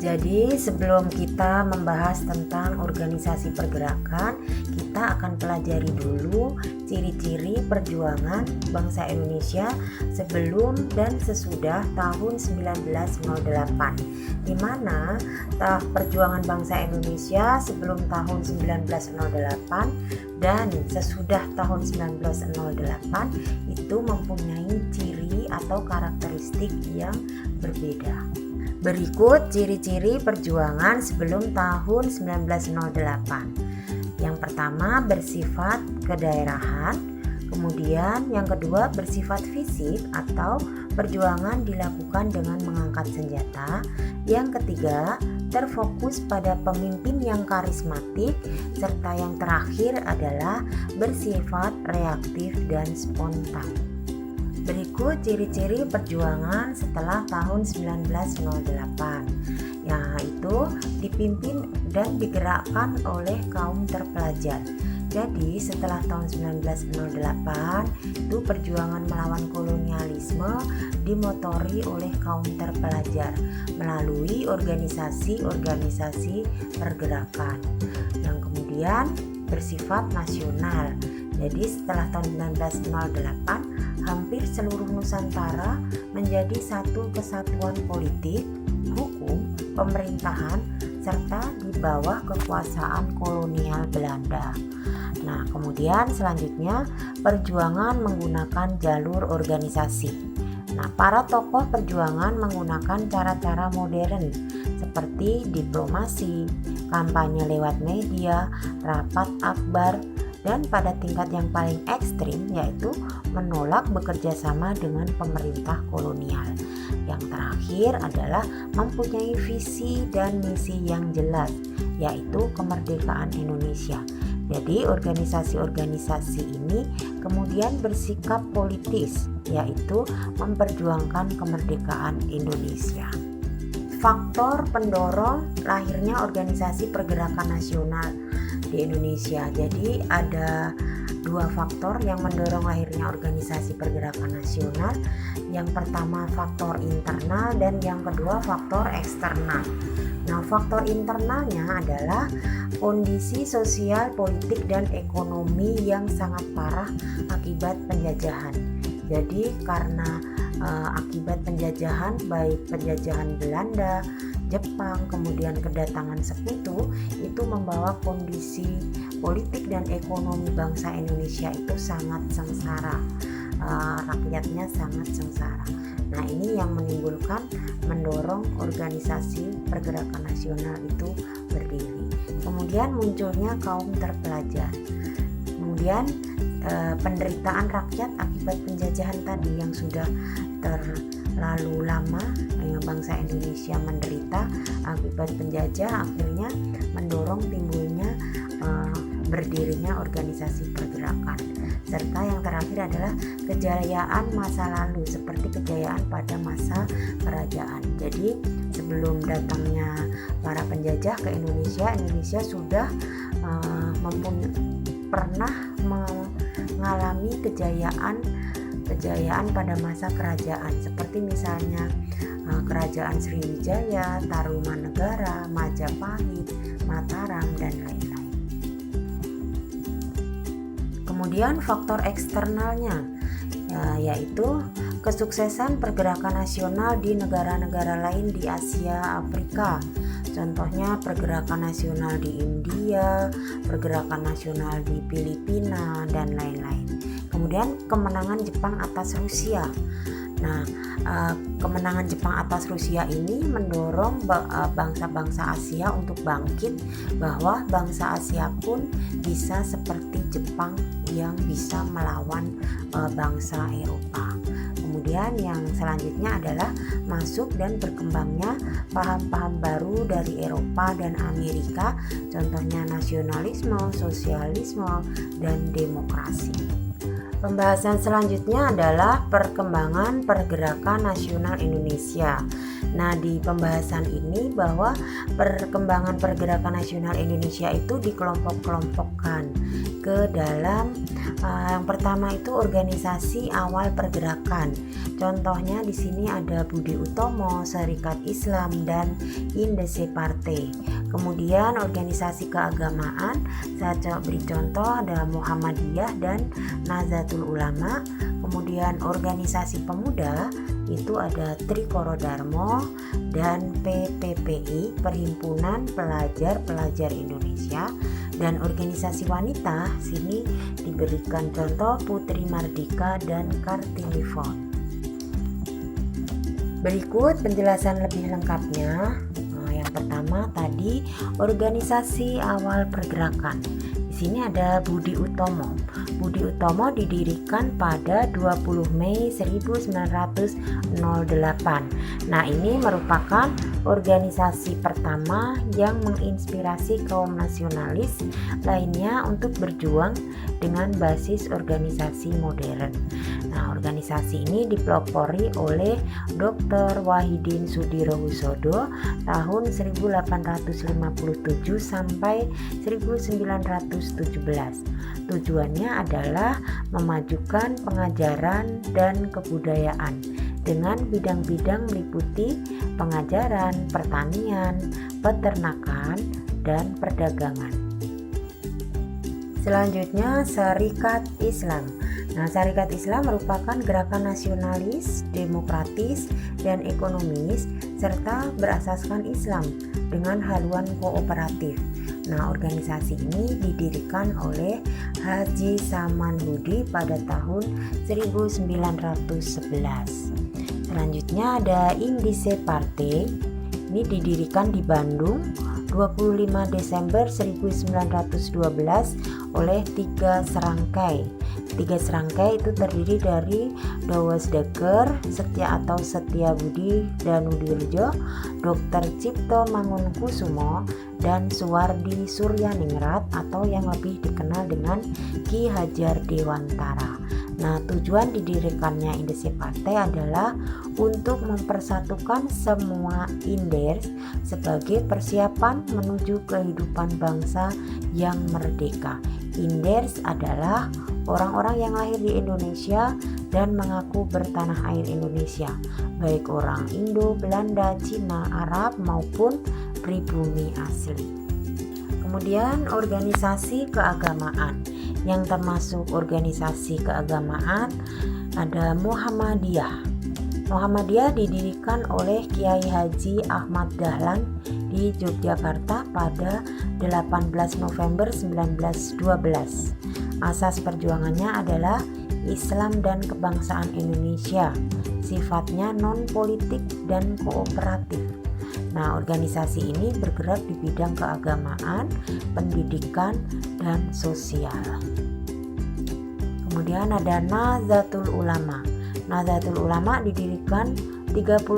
Jadi sebelum kita membahas tentang organisasi pergerakan, kita akan pelajari dulu ciri-ciri perjuangan bangsa Indonesia sebelum dan sesudah tahun 1908, di mana perjuangan bangsa Indonesia sebelum tahun 1908 dan sesudah tahun 1908 itu mempunyai ciri atau karakteristik yang berbeda. Berikut ciri-ciri perjuangan sebelum tahun 1908. Yang pertama bersifat kedaerahan, kemudian yang kedua bersifat fisik atau perjuangan dilakukan dengan mengangkat senjata. Yang ketiga terfokus pada pemimpin yang karismatik, serta yang terakhir adalah bersifat reaktif dan spontan. Berikut ciri-ciri perjuangan setelah tahun 1908, yaitu dipimpin dan digerakkan oleh kaum terpelajar. Jadi setelah tahun 1908 itu perjuangan melawan kolonialisme dimotori oleh kaum terpelajar melalui organisasi-organisasi pergerakan yang kemudian bersifat nasional. Jadi setelah tahun 1908 hampir seluruh Nusantara menjadi satu kesatuan politik, hukum, pemerintahan, serta di bawah kekuasaan kolonial Belanda. Nah, kemudian selanjutnya perjuangan menggunakan jalur organisasi. Nah, para tokoh perjuangan menggunakan cara-cara modern seperti diplomasi, kampanye lewat media, rapat akbar, dan pada tingkat yang paling ekstrim yaitu menolak bekerja sama dengan pemerintah kolonial. Yang terakhir adalah mempunyai visi dan misi yang jelas, yaitu kemerdekaan Indonesia. Jadi organisasi-organisasi ini kemudian bersikap politis, yaitu memperjuangkan kemerdekaan Indonesia. Faktor pendorong lahirnya organisasi pergerakan nasional di Indonesia. Jadi ada dua faktor yang mendorong lahirnya organisasi pergerakan nasional. Yang pertama faktor internal dan yang kedua faktor eksternal. Nah, faktor internalnya adalah kondisi sosial, politik, dan ekonomi yang sangat parah akibat penjajahan. Jadi karena akibat penjajahan, baik penjajahan Belanda, Jepang, kemudian kedatangan sekutu, itu membawa kondisi politik dan ekonomi bangsa Indonesia itu sangat sengsara. Rakyatnya sangat sengsara. Nah, ini yang mendorong organisasi pergerakan nasional itu berdiri. Kemudian munculnya kaum terpelajar. Kemudian penderitaan rakyat akibat penjajahan tadi yang sudah terlalu lama bangsa Indonesia menderita akibat penjajah, akhirnya mendorong timbulnya berdirinya organisasi pergerakan. Serta yang terakhir adalah kejayaan masa lalu seperti kejayaan pada masa kerajaan. Jadi sebelum datangnya para penjajah ke Indonesia, Indonesia sudah pernah mengalami kejayaan pada masa kerajaan, seperti misalnya kerajaan Sriwijaya, Tarumanegara, Majapahit, Mataram, dan lain-lain. Kemudian faktor eksternalnya yaitu kesuksesan pergerakan nasional di negara-negara lain di Asia, Afrika. Contohnya pergerakan nasional di India, pergerakan nasional di Filipina, dan lain-lain. Kemudian kemenangan Jepang atas Rusia. Nah, kemenangan Jepang atas Rusia ini mendorong bangsa-bangsa Asia untuk bangkit, bahwa bangsa Asia pun bisa seperti Jepang yang bisa melawan bangsa Eropa. Kemudian yang selanjutnya adalah masuk dan berkembangnya paham-paham baru dari Eropa dan Amerika, contohnya nasionalisme, sosialisme, dan demokrasi. Pembahasan selanjutnya adalah perkembangan pergerakan nasional Indonesia. Nah, di pembahasan ini bahwa perkembangan pergerakan nasional Indonesia itu dikelompok-kelompokkan ke dalam Yang pertama itu organisasi awal pergerakan. Contohnya di sini ada Budi Utomo, Serikat Islam, dan Indese Partai. Kemudian organisasi keagamaan, saya beri contoh ada Muhammadiyah dan Nahdlatul Ulama. Kemudian organisasi pemuda itu ada Trikoro Darmo dan PPPI, Perhimpunan Pelajar Indonesia. Dan organisasi wanita sini diberikan contoh Putri Mardika dan Kartini Fon. Berikut penjelasan lebih lengkapnya. Yang pertama tadi organisasi awal pergerakan. Di sini ada Budi Utomo. Budi Utomo didirikan pada 20 Mei 1908. Nah, ini merupakan organisasi pertama yang menginspirasi kaum nasionalis lainnya untuk berjuang dengan basis organisasi modern. Nah, organisasi ini dipelopori oleh Dr. Wahidin Sudirohusodo tahun 1857 sampai 1917. Tujuannya adalah memajukan pengajaran dan kebudayaan dengan bidang-bidang meliputi pengajaran, pertanian, peternakan, dan perdagangan. Selanjutnya, Serikat Islam. Nah, Serikat Islam merupakan gerakan nasionalis, demokratis, dan ekonomis serta berasaskan Islam dengan haluan kooperatif. Nah, organisasi ini didirikan oleh Haji Samanhudi pada tahun 1911. Selanjutnya ada Indese Partai. Ini didirikan di Bandung 25 Desember 1912 oleh 3 serangkai. 3 serangkai itu terdiri dari Dawes Dekker, Setia Budi Danudirjo, Dr. Cipto Mangunkusumo, dan Suwardi Suryaningrat atau yang lebih dikenal dengan Ki Hajar Dewantara. Nah, tujuan didirikannya Indese Partai adalah untuk mempersatukan semua Inders sebagai persiapan menuju kehidupan bangsa yang merdeka. Inders adalah orang-orang yang lahir di Indonesia dan mengaku bertanah air Indonesia, baik orang Indo, Belanda, Cina, Arab maupun pribumi asli. Kemudian organisasi keagamaan. Yang termasuk organisasi keagamaan ada Muhammadiyah. Muhammadiyah didirikan oleh Kiai Haji Ahmad Dahlan di Yogyakarta pada 18 November 1912. Asas perjuangannya adalah Islam dan kebangsaan Indonesia. Sifatnya non-politik dan kooperatif. Nah, organisasi ini bergerak di bidang keagamaan, pendidikan, dan sosial. Kemudian ada Nahdlatul Ulama. Nahdlatul Ulama didirikan 31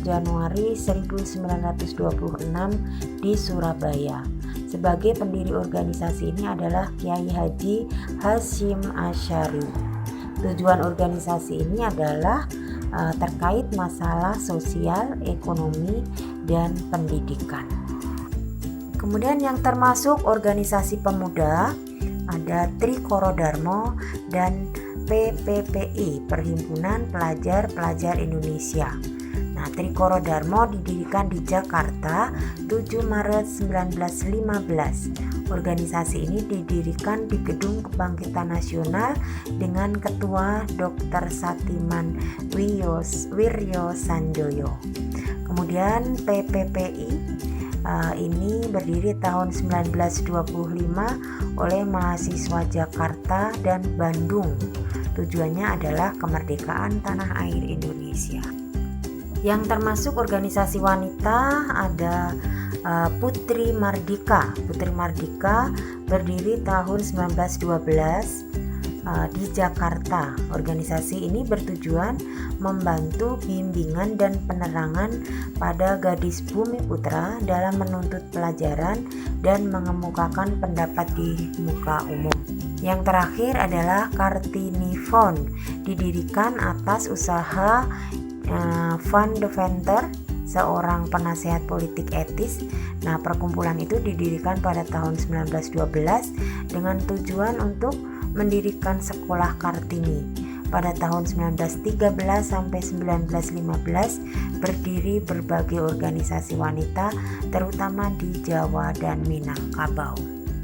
Januari 1926 di Surabaya. Sebagai pendiri organisasi ini adalah Kiai Haji Hasyim Asy'ari. Tujuan organisasi ini adalah terkait masalah sosial, ekonomi, dan pendidikan. Kemudian yang termasuk organisasi pemuda ada Trikoro Darmo dan PPPI, Perhimpunan Pelajar Indonesia. Nah, Trikoro Darmo didirikan di Jakarta 7 Maret 1915. Organisasi ini didirikan di Gedung Kebangkitan Nasional dengan Ketua Dr. Satiman Wiryo Sanjoyo. Kemudian PPPI ini berdiri tahun 1925 oleh mahasiswa Jakarta dan Bandung. Tujuannya adalah kemerdekaan tanah air Indonesia. Yang termasuk organisasi wanita ada Putri Mardika. Putri Mardika berdiri tahun 1912 di Jakarta. Organisasi ini bertujuan membantu bimbingan dan penerangan pada gadis Bumi Putra dalam menuntut pelajaran dan mengemukakan pendapat di muka umum. Yang terakhir adalah Kartini Fon, didirikan atas usaha Van Deventer, seorang penasehat politik etis. Nah, perkumpulan itu didirikan pada tahun 1912 dengan tujuan untuk mendirikan Sekolah Kartini. Pada tahun 1913 sampai 1915 berdiri berbagai organisasi wanita terutama di Jawa dan Minangkabau.